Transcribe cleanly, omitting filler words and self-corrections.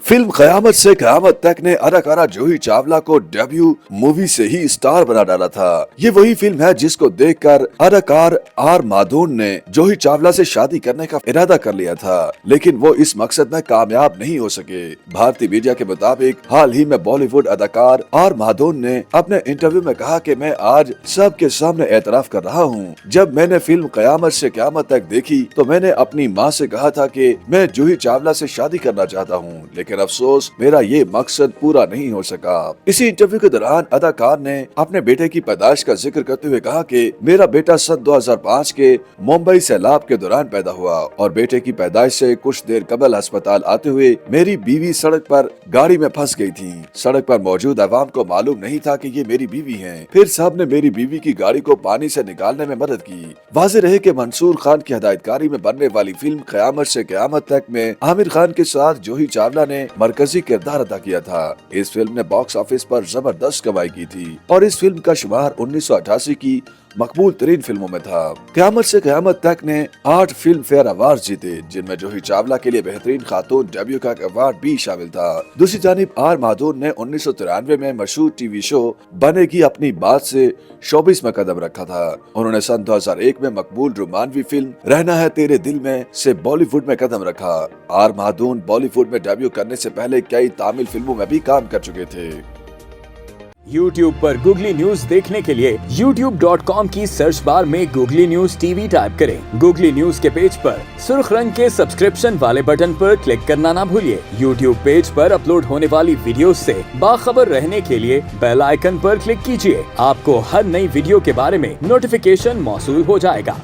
Film कयामत से कयामत तक ने अदाकारा जूही चावला को डेब्यू मूवी से ही स्टार बना डाला था। ये वही फिल्म है जिसको देखकर अदाकार आर माधवन ने जूही चावला से शादी करने का इरादा कर लिया था, लेकिन वो इस मकसद में कामयाब नहीं हो सके। भारतीय मीडिया के मुताबिक हाल ही में बॉलीवुड अदाकार आर माधवन ने अपने इंटरव्यू में कहा कि मैं आज सबके सामने एतराफ कर रहा हूँ, जब मैंने फिल्म कयामत से कयामत तक देखी तो मैंने अपनी माँ से कहा था कि मैं जूही चावला से शादी करना चाहता हूँ, लेकिन अफसोस मेरा ये मकसद पूरा नहीं हो सका। इसी इंटरव्यू के दौरान अदाकार ने अपने बेटे की पैदाइश का जिक्र करते हुए कहा कि मेरा बेटा सन 2005 के मुंबई सैलाब के दौरान पैदा हुआ और बेटे की पैदाइश से कुछ देर कबल अस्पताल आते हुए मेरी बीवी सड़क पर गाड़ी में फंस गई थी। सड़क पर मौजूद अवाम को मालूम नहीं था कि ये मेरी बीवी है। फिर साहब ने मेरी बीवी की गाड़ी को पानी से निकालने में मदद की। वाज़ेह रहे कि मंसूर खान की हिदायतकारी में बनने वाली फिल्म कयामत से कयामत तक में आमिर खान के साथ जूही चावला ने मरकजी किरदार अदा किया था। इस फिल्म ने बॉक्स ऑफिस पर जबरदस्त कमाई की थी और इस फिल्म का शुमार 1988 की मकबूल तरीन फिल्मों में था। कयामत से कयामत तक ने 8 फिल्म फेयर अवार्ड जीते, जिनमें जूही चावला के लिए बेहतरीन खातून डेब्यू का अवार्ड भी शामिल था। दूसरी जानिब आर माधवन ने 1993 में मशहूर टीवी शो बनेगी अपनी बात से शोबिस में कदम रखा था। उन्होंने सन 2001 में मकबूल रोमानवी फिल्म रहना है तेरे दिल में से बॉलीवुड में कदम रखा। आर माधवन बॉलीवुड में डेब्यू करने से पहले कई तमिल फिल्मों में भी काम कर चुके थे। YouTube पर गूगली न्यूज देखने के लिए youtube.com की सर्च बार में गूगली न्यूज टीवी टाइप करें। गूगली न्यूज के पेज पर सुर्ख रंग के सब्सक्रिप्शन वाले बटन पर क्लिक करना ना भूलिए। YouTube पेज पर अपलोड होने वाली वीडियोस से बाखबर रहने के लिए बेल आइकन पर क्लिक कीजिए। आपको हर नई वीडियो के बारे में नोटिफिकेशन मौसूल हो जाएगा।